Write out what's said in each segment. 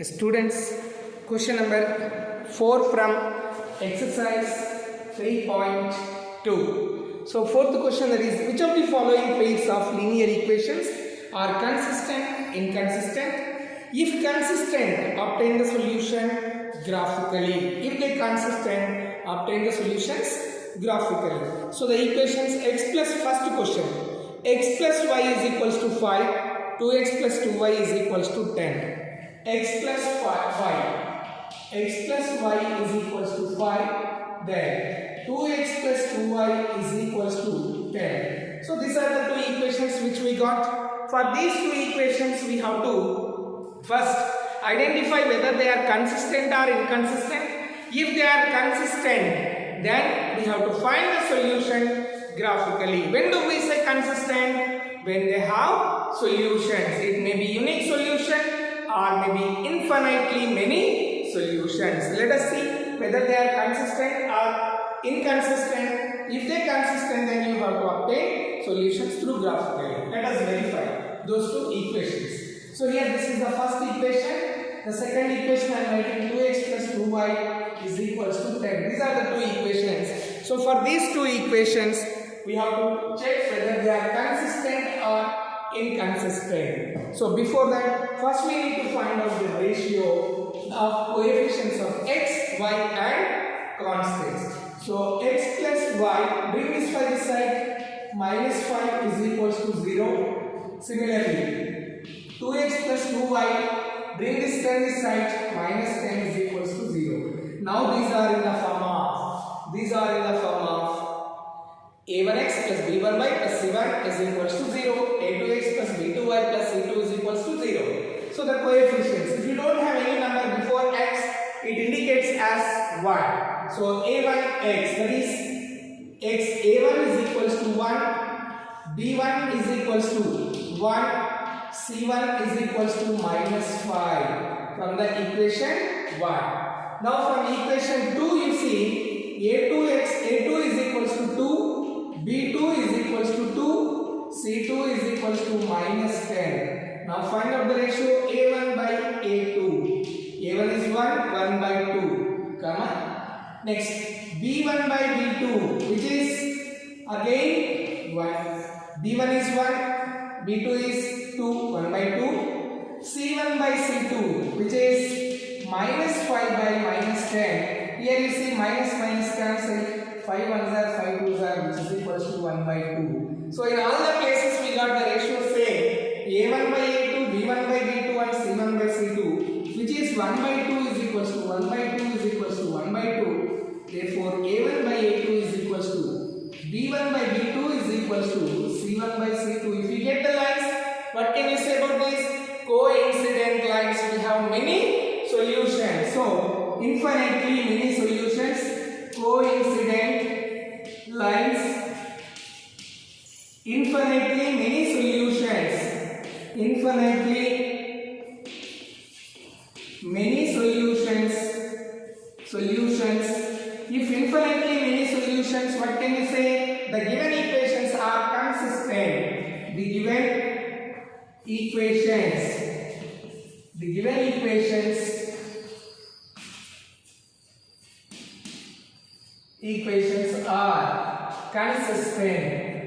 Students, question number 4 from exercise 3.2. So fourth question, that is, which of the following pairs of linear equations are consistent, inconsistent? If consistent, obtain the solution graphically. If they consistent, obtain the solutions graphically. So the equations x plus first question, x plus y is equals to 5, 2x plus 2y is equals to 10. X plus y is equals to 5, then 2x plus 2y is equals to 10. So these are the two equations which we got. For these two equations we have to first identify whether they are consistent or inconsistent. If they are consistent, then we have to find the solution graphically. When do we say consistent? When they have solutions. It may be unique solution or maybe infinitely many solutions. Let us see whether they are consistent or inconsistent. If they are consistent, then you have to obtain solutions through graphically. Let us verify those two equations. So here this is the first equation. The second equation I am writing 2x plus 2y is equals to 10. These are the two equations. So for these two equations, we have to check whether they are consistent or inconsistent. So before that, first we need to find out the ratio of coefficients of x, y and constants. So x plus y, bring this by this side, minus 5 is equals to 0. Similarly, 2x plus 2y, bring this term this side, minus 10 is equals to 0. Now these are in the form of a1x plus b1y plus c1 is equals to 0, a2x plus b2y plus c2 is equals to 0. So the coefficients, if you don't have any number before x, it indicates as 1. So a1x, that is x a1 is equals to 1, b1 is equals to 1, c1 is equals to minus 5 from the equation 1. Now from equation 2 you see a2 is equals to 2, b2 is equals to 2, c2 is equals to minus 10. Now find out the ratio a1 by a2. a1 is 1 by 2, comma. Next b1 by b2, which is again 1. b1 is 1, b2 is 2, 1 by 2. c1 by c2, which is minus 5 by minus 10. Here you see minus cancel. 5 ones are 5 twos are, which is equals to 1 by 2. So in all the cases we got the ratio same, a1 by a2, b1 by b2 and c1 by c2, which is 1 by 2 is equals to 1 by 2 is equals to 1 by 2. Therefore a1 by a2 is equals to b1 by b2 is equals to c1 by c2. If you get the lines, what can you say about this? Coincident lines, we have many solutions. So infinitely many solutions, coincident lines, infinitely many solutions, infinitely many solutions. If infinitely many solutions, what can you say? The given equations are consistent. The given equations are consistent.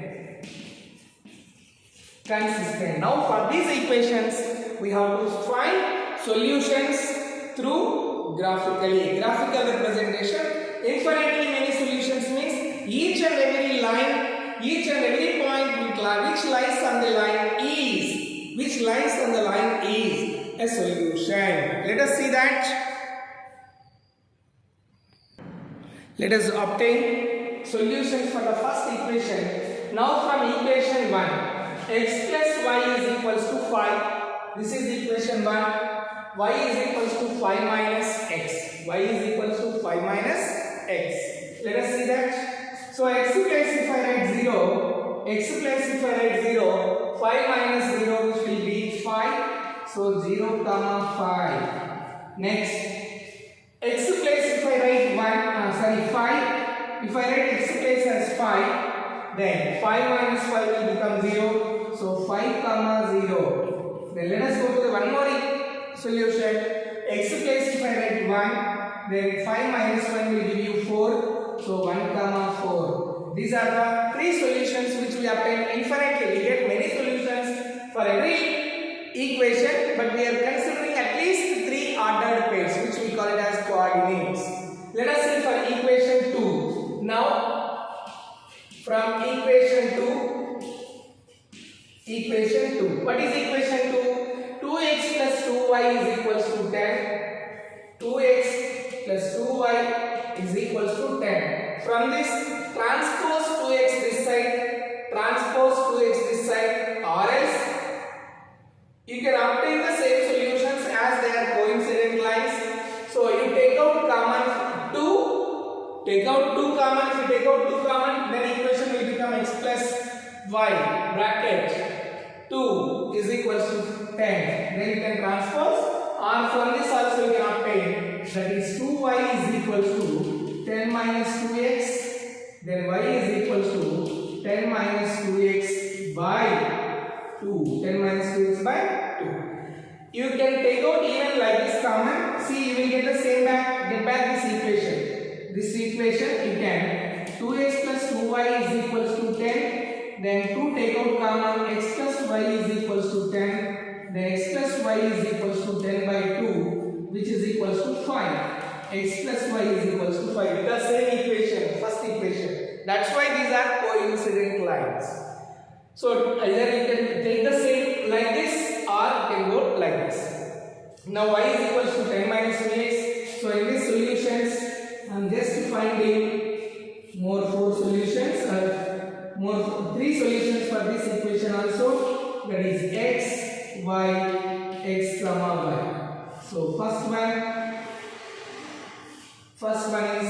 Now for these equations we have to find solutions through graphical representation. Infinitely many solutions means each and every line, each and every point which lies on the line is a solution. Let us see that. Let us obtain solutions for the first equation. Now from equation 1, x plus y is equals to 5. This is equation 1. Y is equals to 5 minus x. Y is equals to 5 minus x. Let us see that. So x place if I write 0, 5 minus 0 which will be 5. So 0 comma 5. Next, x place if I write 5. If I write x place as 5, then 5 minus 5 will become 0. So 5 comma 0. Then let us go to the one more solution. then 5 minus 1 will give you 4, so 1 comma 4. These are the 3 solutions which we obtain infinitely. We get many solutions for every equation, but we are considering at least 3 ordered pairs which we call it as coordinates. Let us see for equation 2. Now from equation 2, what is equation 2? 2x plus 2y is equals to 10. 2x plus 2y is equals to 10. From this, transpose 2x this side, transpose 2x this side, or else you can obtain the same solutions as they are coincident lines. So you take out common 2, take out 2 common. If you take out 2 common, then equation will become x plus y bracket 2 is equals to 10. Then you can transpose, or from this also you can obtain, that is 2y is equals to 10 minus 2x, then y is equals to 10 minus 2x by 2. 10 minus 2x by 2. You can take out even like this common. See, you will get the same back. Get back this equation. This equation you can 2x plus 2y is equals to 10. Then 2 take out common, x plus y is equals to 10. Then x plus y is equals to 10 by 2, which is equals to 5. X plus y is equals to 5. The same equation, first equation. That's why these are coincident lines. So either you can take the same like this, or you can go like this. Now y is equals to 10 minus 2x. So in these solutions, I am just finding more 4 solutions. More 3 solutions for this equation also, that is x, y, x comma y. So first one is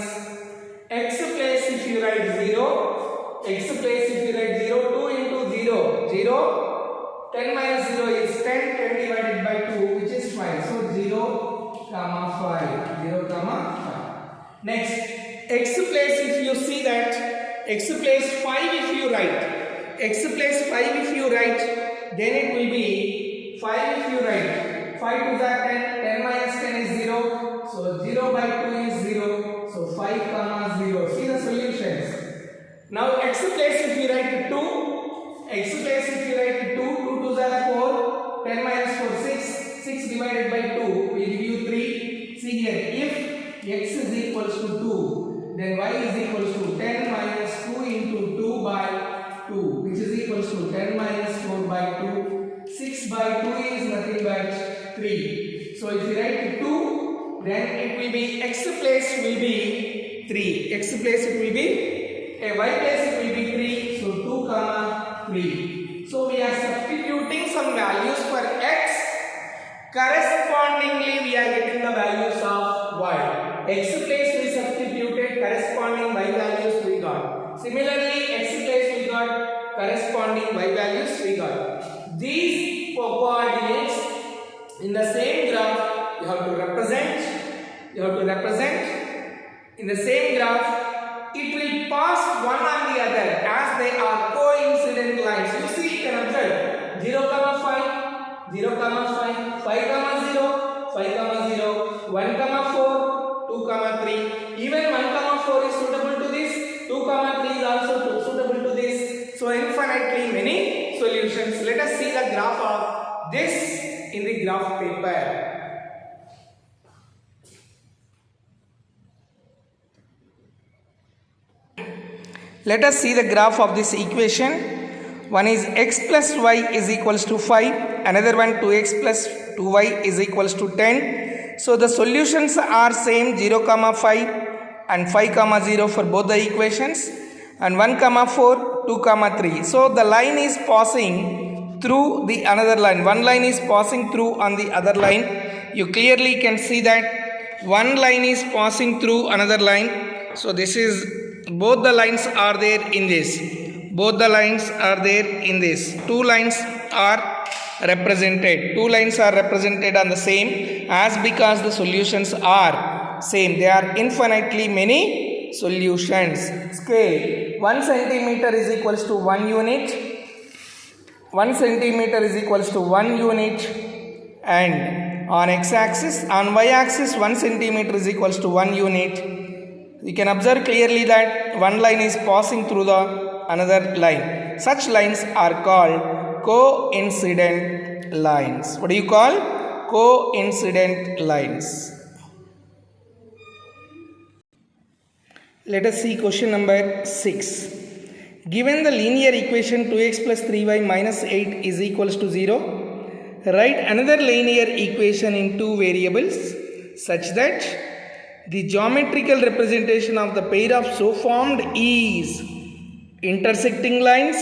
x place if you write 0, x place if you write 0, 2 into 0, 0, 10 minus 0 is 10, 10 divided by 2 which is 5. So 0 comma 5, 0 comma 5. Next, x place if you see that x place 5 if you write, x place 5 if you write, then it will be 5 if you write, 5 to the 10, 10 minus 10 is 0, so 0 by 2 is 0, so 5 comma 0. See the solutions. Now x place if you write 2, x place if you write 2, 2 to the 4, 10 minus 4, 6, 6 divided by 2 will give you 3. See here, if x is equals to 2, then y is equals to 10 minus 2 into 2 by 2, which is equals to 10 minus 4 by 2. 6 by 2 is nothing but 3. So if you write 2, then it will be x place will be 3. X place it will be, y place it will be 3. So 2 comma 3. So we are substituting some values for x. Correspondingly, we are getting the values of y. X place we substituted, corresponding y values we got. Similarly, x place we got, corresponding y values we got. These coordinates in the same graph you have to represent. In the same graph, it will pass one on the other as they are coincident lines. You see, you can observe 0 comma 5, 0 comma 5, 5 comma 0, 5 comma 0, 1 comma 4, 2 comma 3. Even 1 comma 4 is suitable to this, 2 comma 3 is also suitable to this. So infinitely many solutions. Let us see the graph of this in the graph paper. Let us see the graph of this equation. One is x plus y is equals to 5. Another one 2x plus 2y is equals to 10. So the solutions are same 0 comma 5 and 5 comma 0 for both the equations, and 1 comma 4, 2 comma 3. So the line is passing through the another line. One line is passing through on the other line. You clearly can see that one line is passing through another line. So this is, both the lines are there in this. Both the lines are there in this. Two lines are represented. Two lines are represented on the same, as because the solutions are same. There are infinitely many solutions. Scale 1 centimeter is equals to 1 unit. 1 centimeter is equals to 1 unit, and on x-axis, on y-axis 1 centimeter is equals to 1 unit. You can observe clearly that one line is passing through the another line. Such lines are called coincident lines. What do you call? Coincident lines. Let us see question number 6. Given the linear equation 2x plus 3y minus 8 is equals to 0, write another linear equation in two variables such that the geometrical representation of the pair of so formed is intersecting lines,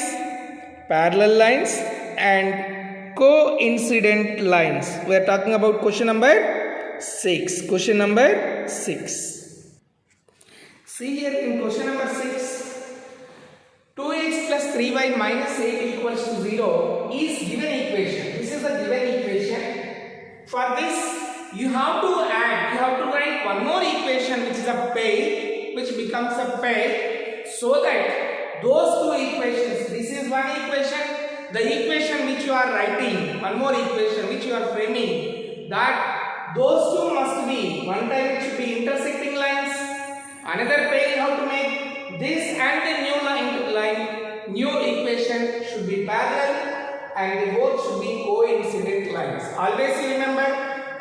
parallel lines and coincident lines. We are talking about question number 6. Question number 6. See here in question number 6, 2x plus 3y minus 8 equals to 0 is given equation. This is the given equation. For this, you have to write one more equation which is a pair, which becomes a pair, so that those two equations, this is one equation, the equation which you are writing, one more equation which you are framing, that those two must be, one time it should be intersecting lines, another pair you have to make this and the new equation should be parallel and they both should be coincident lines. Always remember,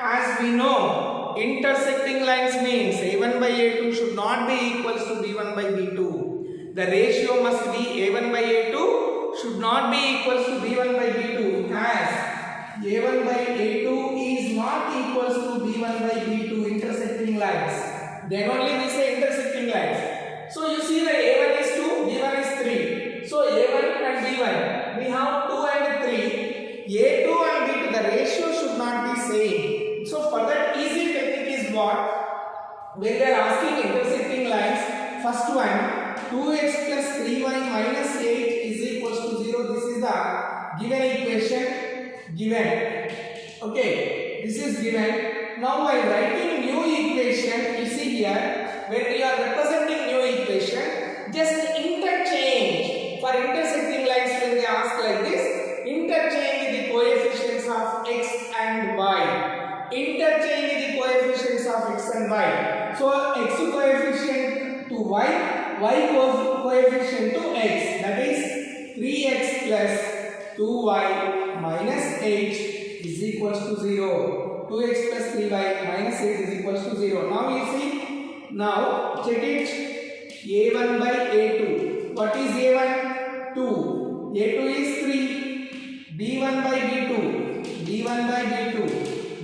as we know, intersecting lines means a1 by a2 should not be equals to b1 by b2. The ratio must be a1 by a2 should not be equals to b1 by b2, as a1 by a2 is not equals to b1 by b2 intersecting lines. Then only we say intersecting lines. So you see that a1 is 2, b1 is 3. So a1 and b1, we have 2 and 3. a2 and b2, the ratio should not be same. So for that easy technique is what? When they are asking intersecting lines, first one, 2x plus 3y minus 8 is equals to 0. This is the given equation, given. Okay, this is given. Now while writing new equation, you see here, when you are representing new equation, just interchange. For intersecting lines, when they ask like this, interchange the coefficients of x and y. Interchange the coefficients of x and y. So x coefficient to y, y coefficient to x. That is 3x plus 2y minus 8 is equals to 0. 2x plus 3y minus 8 is equals to 0. Now you see, now check it, a1 by a2. What is a1? 2. a2 is 3. b1 by b2. b1 by b2.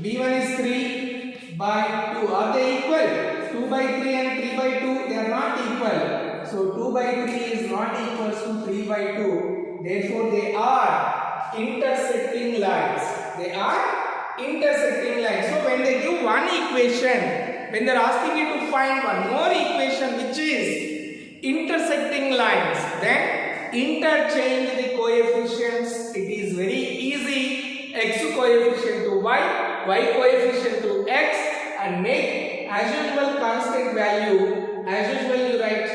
b1 is 3 by 2. Are they equal? 2 by 3 and 3 by 2, they are not equal. So 2 by 3 is not equals to 3 by 2. Therefore they are intersecting lines. They are intersecting lines. So when they give one equation, when they are asking you to find one more equation which is intersecting lines, then interchange the coefficients. It is very easy. X coefficient to y, y coefficient to x, and make as usual constant value. As usual you write,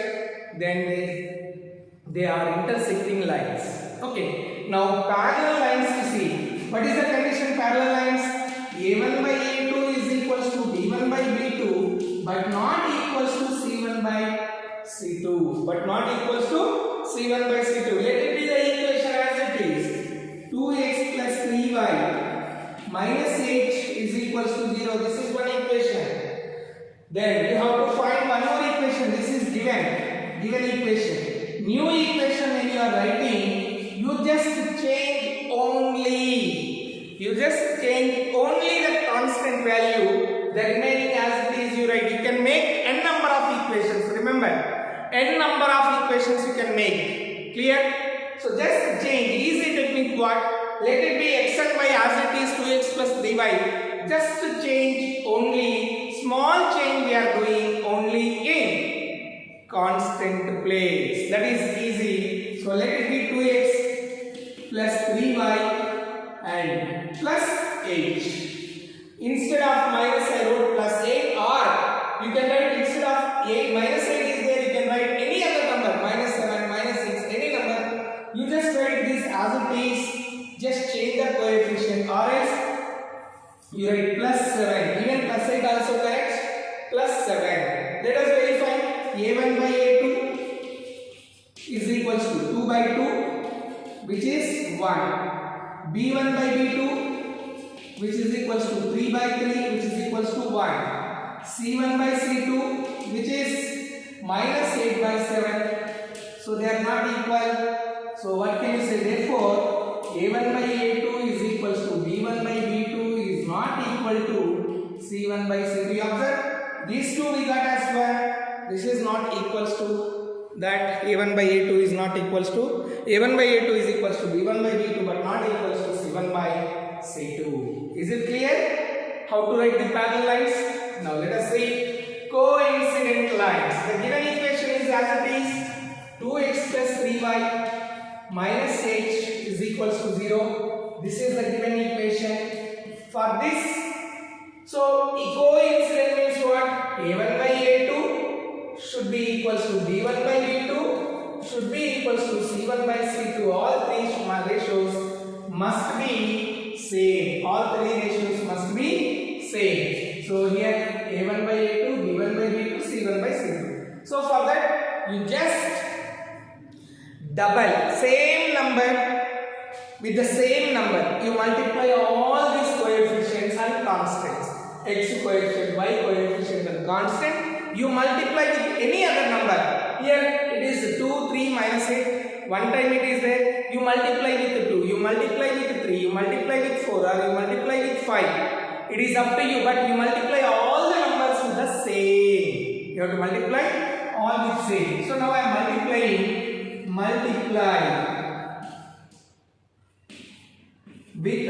then they are intersecting lines. Okay. Now parallel lines you see. What is the condition parallel lines? a1 by a2 is equals to b1 by b2 but not equals to c1 by c2. But not equals to c1 by c2. Let it be the equation as it is. 2x plus 3y minus 8 is equals to 0. This is one equation. Then we have to find one more equation. This is given equation. New equation when you are writing, you just change only. You just change only the constant value. The remaining as it is you write. You can make n number of equations. Remember, n number of equations you can make. Clear? So just change. Easy technique what? Let it be x and y as it is 2x plus 3y. Just to change only. Small change we are doing only in constant place. That is easy. So let it be 2x plus 3y and plus 8. Instead of minus I wrote plus 8, or you can write instead of 8 minus 8 is there, you can write any other number, minus 7, minus 6, any number. You just write this as it is, just change the coefficient, or else you write plus 7. Even plus 8 also correct. Plus 7. Let us verify. A1 by A2 is equals to 2 by 2, which is 1. B1 by B2, which is equals to 3 by 3, which is equals to 1. C1 by C2, which is minus 8 by 7. So they are not equal. So what can you say? Therefore, A1 by A2 is equals to B1 by B2 is not equal to C1 by C2. You observe? These two we got as well. This is not equals to that. A1 by A2 is not equals to A1 by A2 is equals to B1 by B2 but not equals to C1 by C2. Is it clear? How to write the parallel lines? Now let us see coincident lines. The given equation is as it is 2x plus 3y minus h is equals to 0. This is the given equation. For this, so coincident means what? A1 by A2 should be equals to B1 by B2 should be equals to C1 by C2. All three ratios must be same. All three ratios must be same. So here A1 by A2, B1 by B2, C1 by C2. So for that you just double same number with the same number. You multiply all these coefficients and constants. X coefficient, y coefficient and constant. You multiply with any other number. Here it is 2, 3 minus 8. One time it is there. You multiply with 2, you multiply with 3, you multiply with 4 or you multiply with 5. It is up to you, but you multiply all the numbers with the same. You have to multiply all with same. So now I am multiplying. Multiply with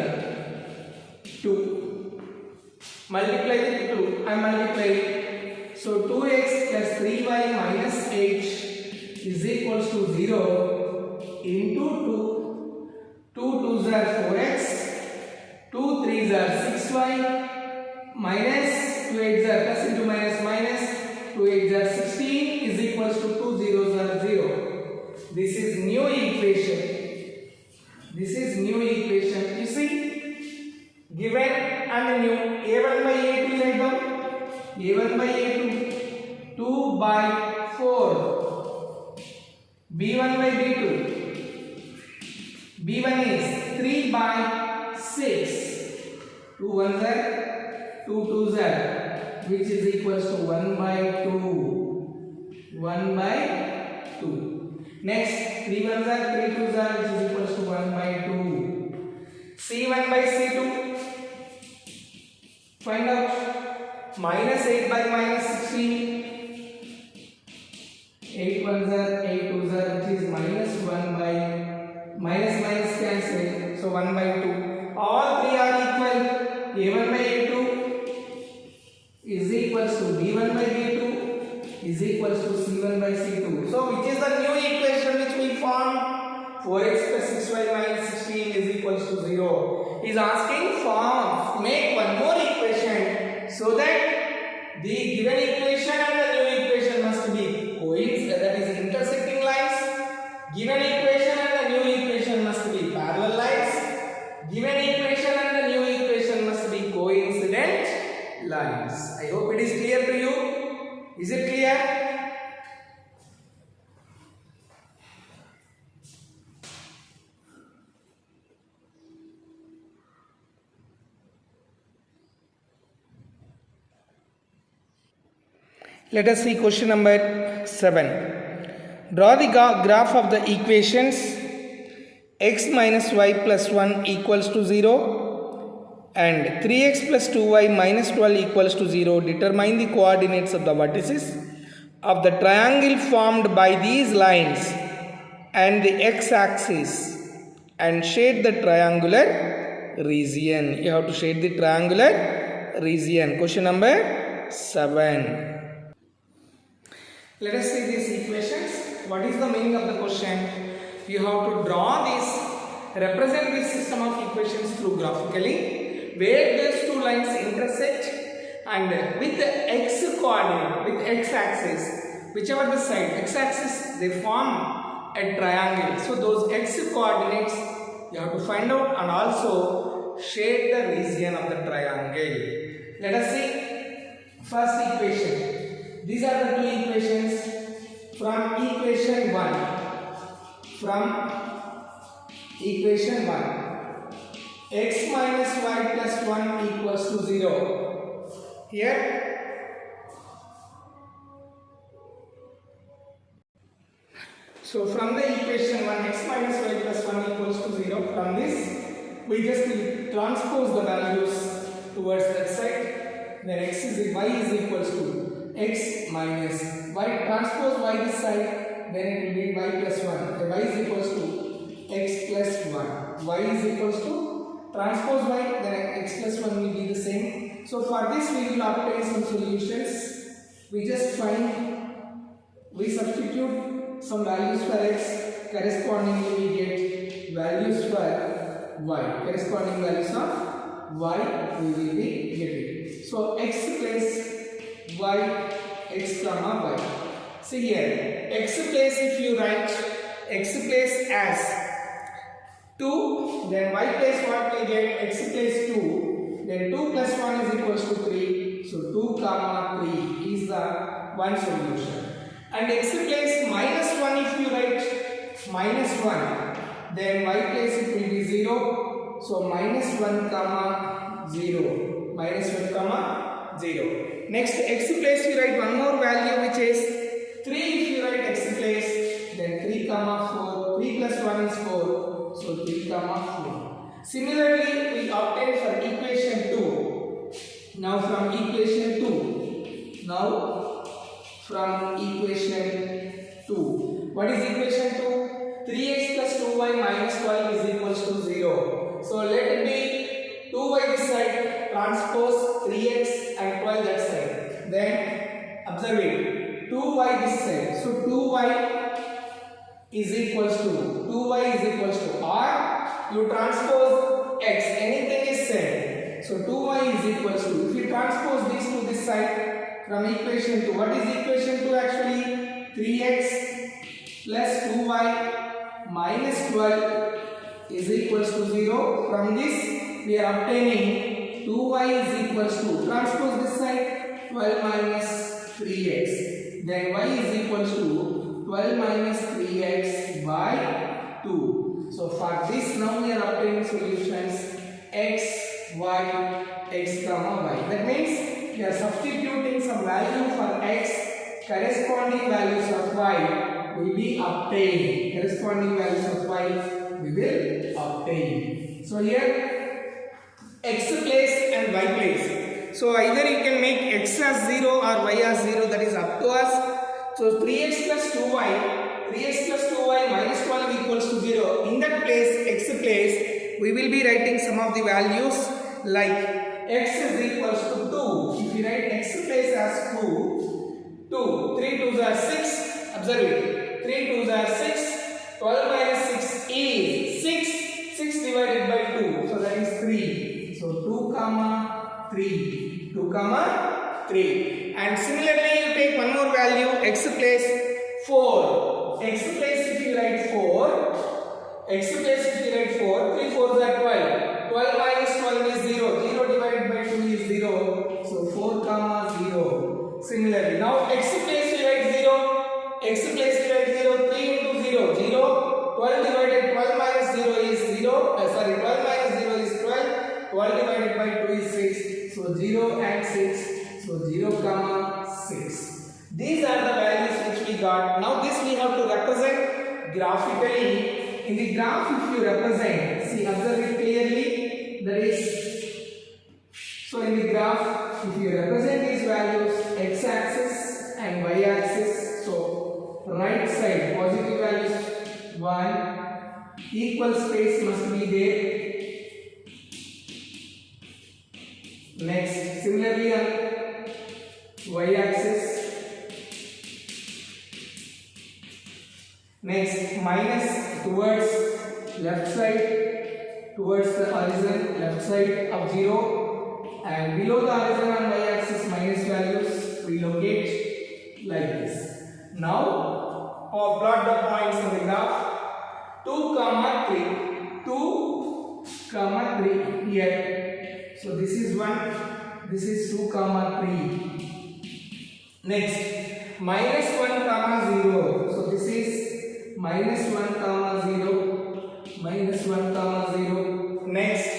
2. Multiply with 2. I am multiplying. So 2x plus 3y minus h is equals to 0 into 2. 2 2s are 4x. 2 3s are 6y minus 2 8s are plus into minus minus 2 8s are 16 is equals to 2 zeros are 0. This is new equation. This is new equation. You see, given and new. A1 by A2 write down. A1 by A2 2 by 4. B1 by B2. B1 is 3 by 6. 2 1s are 2 2s are, which is equals to 1 by 2. 1 by 2. Next 3 1s are 3 2s are, which is equals to 1 by 2. C1 by C2. Find out. Minus 8 by minus 16. 8 1s are 8 2s are, which is minus 1 by minus minus cancel. So 1 by 2. All three are equal. A1 by A2 is equals to B1 by B2 is equals to C1 by C2. So which is the new equation which we formed? 4x plus 6y minus 16 is equals to 0. He is asking form. Make one more equation so that the given equation and the new equation must be coincident, that is intersecting lines. Given equation and the new equation must be parallel lines. Given equation and the new equation must be coincident lines. I hope it is clear to you. Is it clear? Let us see question number 7. Draw the graph of the equations x minus y plus 1 equals to 0 and 3x plus 2y minus 12 equals to 0. Determine the coordinates of the vertices of the triangle formed by these lines and the x-axis and shade the triangular region. You have to shade the triangular region. Question number 7. Let us see these equations. What is the meaning of the question? You have to draw this, represent this system of equations through graphically, where these two lines intersect and with the x coordinate, with x-axis, whichever the side, x-axis, they form a triangle. So those x coordinates you have to find out and also shade the region of the triangle. Let us see first equation. These are the two equations from equation 1. From equation 1, x minus y plus 1 equals to 0. Here, so from the equation 1, x minus y plus 1 equals to 0, from this we just transpose the values towards that side. Then y is equals to x minus y, transpose y this side, then it will be y plus 1. The y is equals to x plus 1. Y is equals to transpose y, then x plus 1 will be the same. So for this we will obtain some solutions. We just we substitute some values for x, correspondingly we get values for y. Corresponding values of y we will be getting. So x plus y, x comma y. See here, x place, if you write x place as 2, then y place what we get, x place 2, then 2 plus 1 is equals to 3. So 2 comma 3 is the one solution. And x place minus 1, if you write minus 1, then y place it will be 0. So minus 1 comma 0. Minus 1 comma 0. Next, x place you write one more value which is 3. If you write x place, then 3 comma 4. 3 plus 1 is 4. So 3 comma 4. Similarly, we obtain for equation 2. Now from equation 2. Now from equation 2. What is equation 2? 3x plus 2y minus 12 is equals to 0. So let it be 2y this side, transpose 3x and 12 that side. Then observe it, 2y this side. So 2y is equals to, or you transpose x, anything is same. So 2y is equals to, if you transpose this to this side from equation 2, what is equation 2 actually? 3x plus 2y minus 12 is equals to 0. From this we are obtaining 2y is equals to, transpose this side, 12 minus 3x. Then y is equals to 12 minus 3x by 2. So for this now we are obtaining solutions x, y, x comma y. That means we are substituting some value for x, corresponding values of y will be obtained. Corresponding values of y we will obtain. So here x place and y place. So either you can make x as 0 or y as 0, that is up to us. So 3x plus 2y minus 12 equals to 0. In that place, x place, we will be writing some of the values like x is equals to 2. If you write x place as 2, 3 2s are 6. Observe it. 3 2s are 6. 12 minus 6 is 6. 6 divided by 2. So that is 3. So 2 comma 3. 2 comma 3. And similarly, you take one more value, x place 4. X place if you write 4, 3 4s are 12. 12 minus 12 is 0. 0 divided by 2 is 0. So 4 comma 0. Similarly, now x place you write 0. 3 into 0. 12 divided 12 minus 0 is 0. 12 minus 0 is 12. 12 divided by 2 is 6. So 0 and 6. So 0 comma 6. These are the values which we got. Now this we have to represent graphically. In the graph, if you represent, see, observe it clearly. That is, so in the graph, if you represent these values, x-axis and y-axis. So right side positive values 1, equal space must be there. Next, similarly on y-axis. Next, minus towards left side, towards the horizon, left side of 0, and below the horizon on y-axis minus values we locate like this. Now, plot the points on the graph. 2 comma 3 here. So this is 1, This is 2 comma 3. Next, minus 1 comma 0. So this is minus 1 comma 0. Minus 1 comma 0. Next,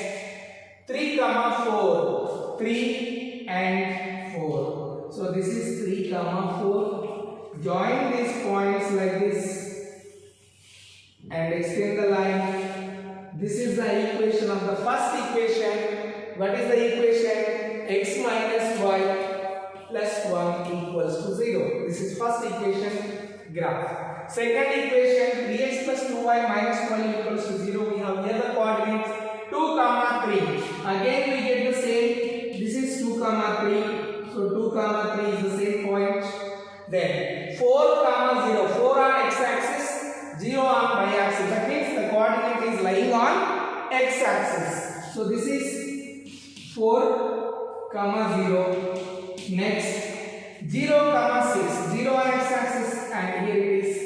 3 comma 4. 3 and 4. So this is 3 comma 4. Join these points like this and extend the line. This is the equation of the first equation. What is the equation? X minus y plus 1 equals to 0. This is first equation graph. Second equation, 3x plus 2y minus 1 equals to 0. We have here the coordinates 2 comma 3. Again we get the same. This is 2 comma 3. So 2 comma 3 is the same point. Then 4 comma 0. 4 on x-axis, 0 on y-axis. That means the coordinate is lying on x-axis. So this is 4 comma 0. Next, 0 comma 6. 0 on x-axis and here it is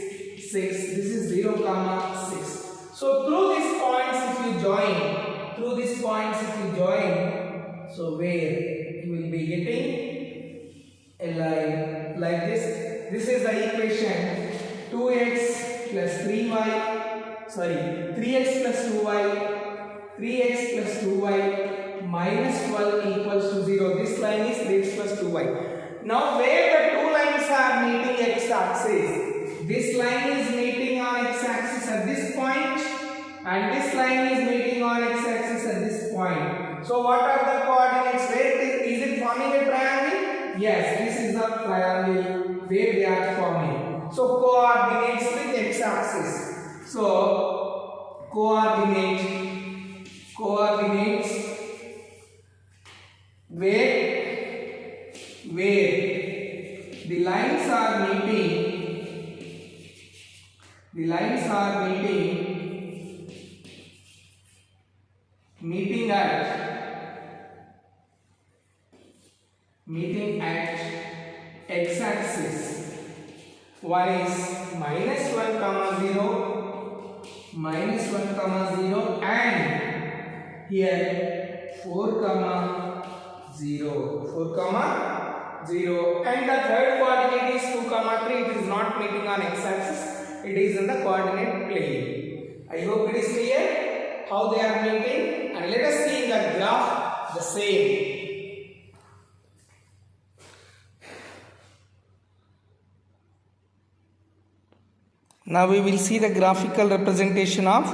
6. This is 0 comma 6. So through these points if you join, so where you will be getting a line like this. This is the equation 2x plus 3y, 3x plus 2y, 3x plus 2y minus 12 equals to 0. This line is 3x plus 2y. Now where the two lines are meeting x-axis, this line is meeting on x-axis at this point and this line is meeting on x-axis at this point. So what are the coordinates? Where is it forming a triangle? Yes, this is the triangle where they are forming. So coordinates with x-axis. So coordinates where the lines are meeting at x-axis. One is minus 1 comma 0 and here 4 comma 0 and the third coordinate is 2 comma 3. It is not meeting on x-axis, it is in the coordinate plane. I hope it is clear how they are meeting, and let us see in the graph the same. Now we will see the graphical representation of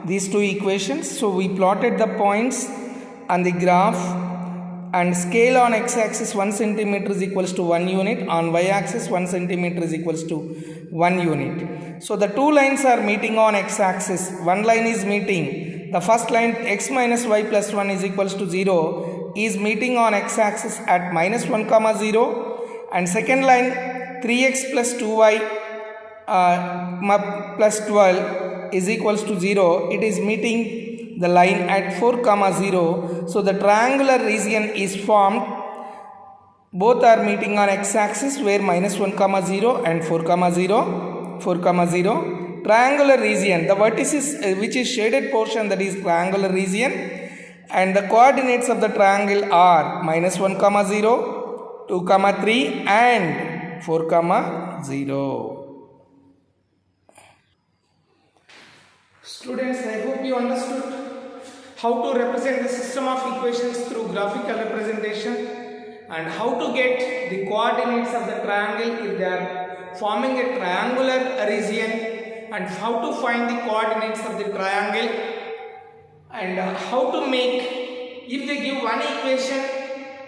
these two equations. So we plotted the points on the graph, and scale on x-axis 1 centimeter is equals to 1 unit, on y-axis 1 centimeter is equals to 1 unit. So the two lines are meeting on x-axis. One line is meeting, the first line x minus y plus 1 is equals to 0 is meeting on x-axis at minus 1 comma 0, and second line 3x plus 2y plus 12 is equals to 0. It is meeting the line at 4 comma 0. So the triangular region is formed. Both are meeting on x-axis where minus 1 comma 0 and 4 comma 0. Triangular region, the vertices which is shaded portion, that is triangular region, and the coordinates of the triangle are minus 1 comma 0, 2 comma 3 and 4 comma 0. Students, I hope you understood how to represent the system of equations through graphical representation and how to get the coordinates of the triangle if they are forming a triangular region, and how to find the coordinates of the triangle, and how to make, if they give one equation,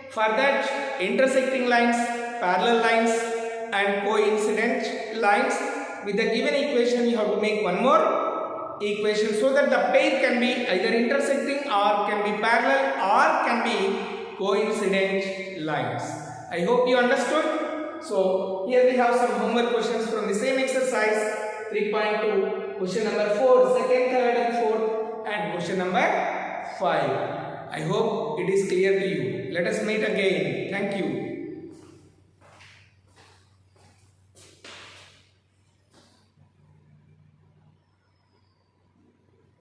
for that intersecting lines, parallel lines and coincident lines. With the given equation you have to make one more equation so that the pair can be either intersecting or can be parallel or can be coincident lines. I hope you understood. So here we have some homework questions from the same exercise 3.2, question number 4, second, third and fourth, and question number 5. I hope it is clear to you. Let us meet again. Thank you.